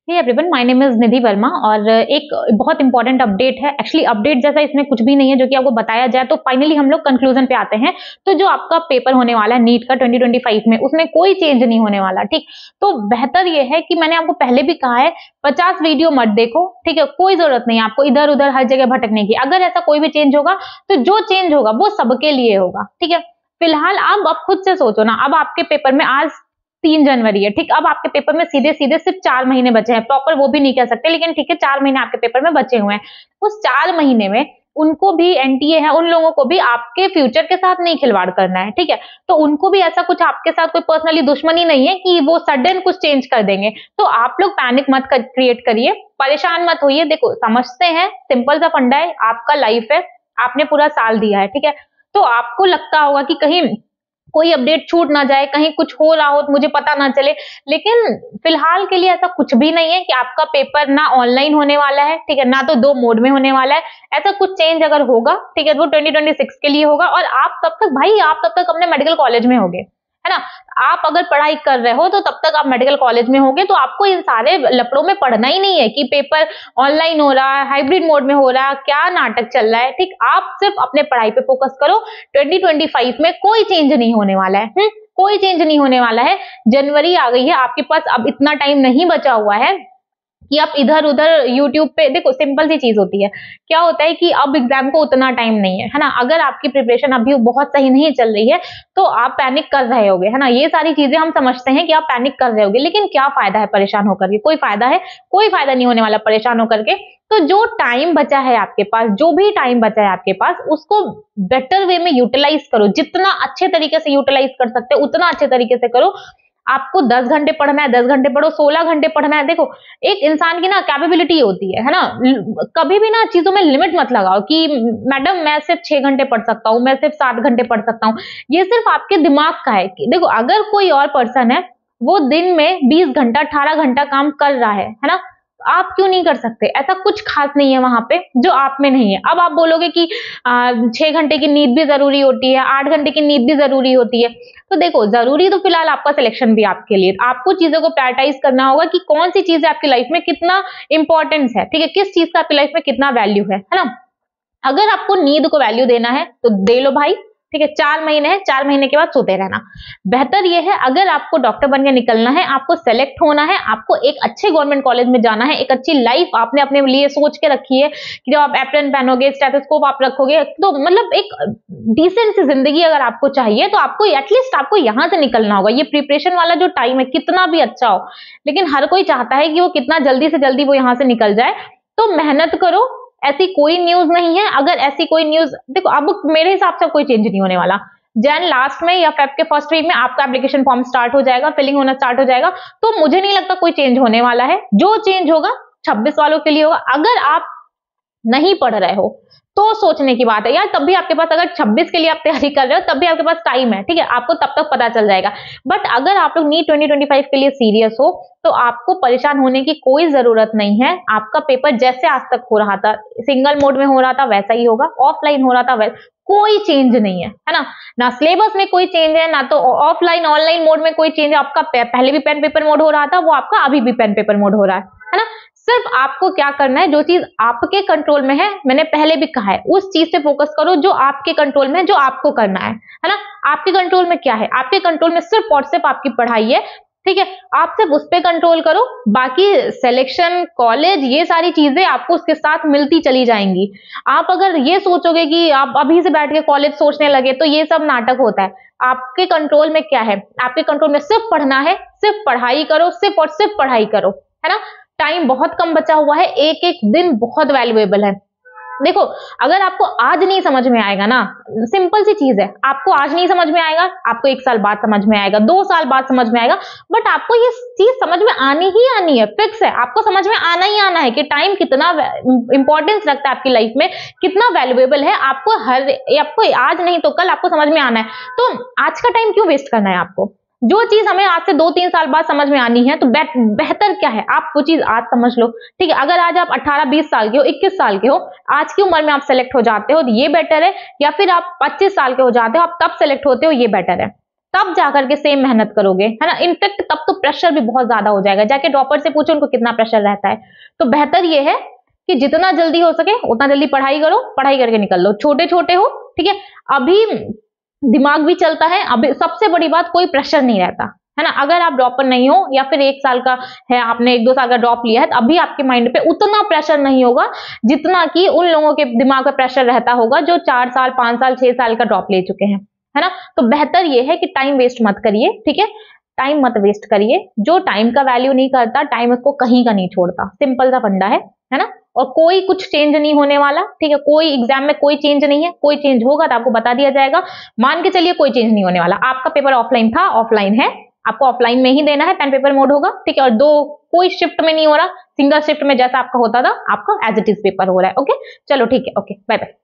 Hey everyone, my name is Nidhi Verma और एक बहुत इंपॉर्टेंट अपडेट है। एक्चुअली अपडेट जैसा इसमें कुछ भी नहीं है जो कि आपको बताया जाए, तो फाइनली हम लोग कंक्लूजन पे आते हैं। तो जो आपका पेपर होने वाला है नीट का 2025 में, उसमें कोई चेंज नहीं होने वाला। ठीक, तो बेहतर ये है कि मैंने आपको पहले भी कहा है 50 वीडियो मत देखो। ठीक है, कोई जरूरत नहीं है आपको इधर उधर हर जगह भटकने की। अगर ऐसा कोई भी चेंज होगा तो जो चेंज होगा वो सबके लिए होगा। ठीक है, फिलहाल अब खुद से सोचो ना, अब आपके पेपर में आज 3 जनवरी है। ठीक, अब आपके पेपर में सीधे सीधे सिर्फ 4 महीने बचे हैं। प्रॉपर वो भी नहीं कह सकते, लेकिन ठीक है 4 महीने आपके पेपर में बचे हुए हैं। उस 4 महीने में उनको भी एनटीए है, उन लोगों को भी आपके फ्यूचर के साथ नहीं खिलवाड़ करना है। ठीक है, तो उनको भी ऐसा कुछ आपके साथ कोई पर्सनली दुश्मनी नहीं है कि वो सडन कुछ चेंज कर देंगे। तो आप लोग पैनिक मत क्रिएट करिए, परेशान मत होइए। देखो, समझते हैं, सिंपल सा फंडा है, आपका लाइफ है, आपने पूरा साल दिया है। ठीक है, तो आपको लगता होगा कि कहीं कोई अपडेट छूट ना जाए, कहीं कुछ हो रहा हो तो मुझे पता ना चले, लेकिन फिलहाल के लिए ऐसा कुछ भी नहीं है कि आपका पेपर ना ऑनलाइन होने वाला है। ठीक है, ना तो 2 मोड में होने वाला है। ऐसा कुछ चेंज अगर होगा, ठीक है, वो 2026 के लिए होगा। और आप तब तक भाई, आप तब तक अपने मेडिकल कॉलेज में होगे, है ना। आप अगर पढ़ाई कर रहे हो तो तब तक आप मेडिकल कॉलेज में होगे, तो आपको इन सारे लफड़ों में पढ़ना ही नहीं है कि पेपर ऑनलाइन हो रहा है, हाइब्रिड मोड में हो रहा है, क्या नाटक चल रहा है। ठीक, आप सिर्फ अपने पढ़ाई पे फोकस करो। 2025 में कोई चेंज नहीं होने वाला है। कोई चेंज नहीं होने वाला है। जनवरी आ गई है, आपके पास अब इतना टाइम नहीं बचा हुआ है कि आप इधर उधर यूट्यूब पे देखो। सिंपल सी चीज होती है, क्या होता है कि अब एग्जाम को उतना टाइम नहीं है ना। अगर आपकी प्रिपरेशन अभी बहुत सही नहीं चल रही है तो आप पैनिक कर रहे होगे, है ना। ये सारी चीजें हम समझते हैं कि आप पैनिक कर रहे होगे, लेकिन क्या फायदा है परेशान होकर के? कोई फायदा है? कोई फायदा नहीं होने वाला परेशान होकर के। तो जो टाइम बचा है आपके पास, जो भी टाइम बचा है आपके पास, उसको बेटर वे में यूटिलाइज करो। जितना अच्छे तरीके से यूटिलाइज कर सकते हो उतना अच्छे तरीके से करो। आपको 10 घंटे पढ़ना है, 10 घंटे पढ़ो, 16 घंटे पढ़ना है। देखो, एक इंसान की ना कैपेबिलिटी होती है ना। कभी भी ना चीजों में लिमिट मत लगाओ कि मैडम मैं सिर्फ 6 घंटे पढ़ सकता हूँ, मैं सिर्फ 7 घंटे पढ़ सकता हूँ। ये सिर्फ आपके दिमाग का है कि देखो, अगर कोई और पर्सन है, वो दिन में 20 घंटा 18 घंटा काम कर रहा है ना, आप क्यों नहीं कर सकते? ऐसा कुछ खास नहीं है वहां पे जो आप में नहीं है। अब आप बोलोगे कि 6 घंटे की नींद भी जरूरी होती है, 8 घंटे की नींद भी जरूरी होती है। तो देखो, जरूरी तो फिलहाल आपका सिलेक्शन भी आपके लिए, आपको चीजों को प्रायोरिटाइज करना होगा कि कौन सी चीज आपकी लाइफ में कितना इंपॉर्टेंस है। ठीक है, किस चीज का आपकी लाइफ में कितना वैल्यू है ना। अगर आपको नींद को वैल्यू देना है तो दे लो भाई। ठीक है, 4 महीने है, 4 महीने के बाद सोते रहना। बेहतर यह है, अगर आपको डॉक्टर बन के निकलना है, आपको सेलेक्ट होना है, आपको एक अच्छे गवर्नमेंट कॉलेज में जाना है, एक अच्छी लाइफ आपने अपने लिए सोच के रखी है कि जब आप एप्रन पहनोगे, स्टेथोस्कोप आप रखोगे, तो मतलब एक डिसेंट सी जिंदगी अगर आपको चाहिए तो आपको एटलीस्ट आपको यहां से निकलना होगा। ये प्रिपरेशन वाला जो टाइम है, कितना भी अच्छा हो, लेकिन हर कोई चाहता है कि वो कितना जल्दी से जल्दी वो यहां से निकल जाए। तो मेहनत करो। ऐसी कोई न्यूज नहीं है। अगर ऐसी कोई न्यूज, देखो, अब मेरे हिसाब से कोई चेंज नहीं होने वाला। जैन लास्ट में या फेब के फर्स्ट वीक में आपका एप्लीकेशन फॉर्म स्टार्ट हो जाएगा, फिलिंग होना स्टार्ट हो जाएगा। तो मुझे नहीं लगता कोई चेंज होने वाला है। जो चेंज होगा 26 वालों के लिए होगा। अगर आप नहीं पढ़ रहे हो तो सोचने की बात है यार, तब भी आपके पास, अगर 26 के लिए आप तैयारी कर रहे हो तब भी आपके पास टाइम है। ठीक है, आपको तब तक पता चल जाएगा। बट अगर आप लोग नीट 2025 के लिए सीरियस हो तो आपको परेशान होने की कोई जरूरत नहीं है। आपका पेपर जैसे आज तक हो रहा था, सिंगल मोड में हो रहा था, वैसा ही होगा। ऑफलाइन हो रहा था वैसा, कोई चेंज नहीं है ना। ना सिलेबस में कोई चेंज है, ना तो ऑफलाइन ऑनलाइन मोड में कोई चेंज है। आपका पहले भी पेन पेपर मोड हो रहा था, वो आपका अभी भी पेन पेपर मोड हो रहा है ना। सिर्फ आपको क्या करना है, जो चीज आपके कंट्रोल में है, मैंने पहले भी कहा है, उस चीज पे फोकस करो जो आपके कंट्रोल में है, जो आपको करना है ना। आपके कंट्रोल में क्या है? आपके कंट्रोल में सिर्फ और सिर्फ आपकी पढ़ाई है। ठीक है, आप सिर्फ उस पर कंट्रोल करो। बाकी सिलेक्शन, कॉलेज, ये सारी चीजें आपको उसके साथ मिलती चली जाएंगी। आप अगर ये सोचोगे कि आप अभी से बैठ के कॉलेज सोचने लगे तो ये सब नाटक होता है। आपके कंट्रोल में क्या है? आपके कंट्रोल में सिर्फ पढ़ना है, सिर्फ पढ़ाई करो, सिर्फ और सिर्फ पढ़ाई करो, है ना। टाइम बहुत कम बचा हुआ है, एक एक दिन बहुत वैल्यूएबल है। देखो, अगर आपको आज नहीं समझ में आएगा ना, सिंपल सी चीज है, आपको आज नहीं समझ में आएगा, आपको 1 साल बाद समझ में आएगा, 2 साल बाद समझ में आएगा, बट आपको ये चीज समझ में आनी ही आनी है, फिक्स है। आपको समझ में आना ही आना है कि टाइम कितना इंपॉर्टेंस रखता है आपकी लाइफ में, कितना वैल्यूएबल है। आपको आज नहीं तो कल आपको समझ में आना है। तो आज का टाइम क्यों वेस्ट करना है आपको? जो चीज हमें आज से 2-3 साल बाद समझ में आनी है, तो बेहतर क्या है, आप वो चीज आज समझ लो। ठीक है, अगर आज आप 18-20 साल के हो, 21 साल के हो, आज की उम्र में आप सेलेक्ट हो जाते हो, ये बेटर है, या फिर आप 25 साल के हो जाते हो, आप तब सेलेक्ट होते हो, ये बेटर है। तब जाकर के सेम मेहनत करोगे, है ना। इनफेक्ट तब तो प्रेशर भी बहुत ज्यादा हो जाएगा, जाके ड्रॉपर से पूछो उनको कितना प्रेशर रहता है। तो बेहतर ये है कि जितना जल्दी हो सके उतना जल्दी पढ़ाई करो, पढ़ाई करके निकल लो। छोटे छोटे हो, ठीक है, अभी दिमाग भी चलता है, अभी सबसे बड़ी बात कोई प्रेशर नहीं रहता, है ना। अगर आप ड्रॉपर नहीं हो या फिर 1 साल का है, आपने 1-2 साल का ड्रॉप लिया है, तो अभी आपके माइंड पे उतना प्रेशर नहीं होगा जितना कि उन लोगों के दिमाग पे प्रेशर रहता होगा जो 4 साल, 5 साल, 6 साल का ड्रॉप ले चुके हैं, है ना। तो बेहतर ये है कि टाइम वेस्ट मत करिए, ठीक है, टाइम मत वेस्ट करिए। जो टाइम का वैल्यू नहीं करता, टाइम उसको कहीं का नहीं छोड़ता, सिंपल सा फंडा है ना। और कोई कुछ चेंज नहीं होने वाला, ठीक है, कोई एग्जाम में कोई चेंज नहीं है, कोई चेंज होगा तो आपको बता दिया जाएगा। मान के चलिए कोई चेंज नहीं होने वाला, आपका पेपर ऑफलाइन था, ऑफलाइन है, आपको ऑफलाइन में ही देना है, पेन पेपर मोड होगा, ठीक है, और कोई शिफ्ट में नहीं हो रहा, सिंगल शिफ्ट में जैसा आपका होता था, आपका एज इट इज पेपर हो रहा है। ओके, चलो ठीक है, ओके, बाय बाय।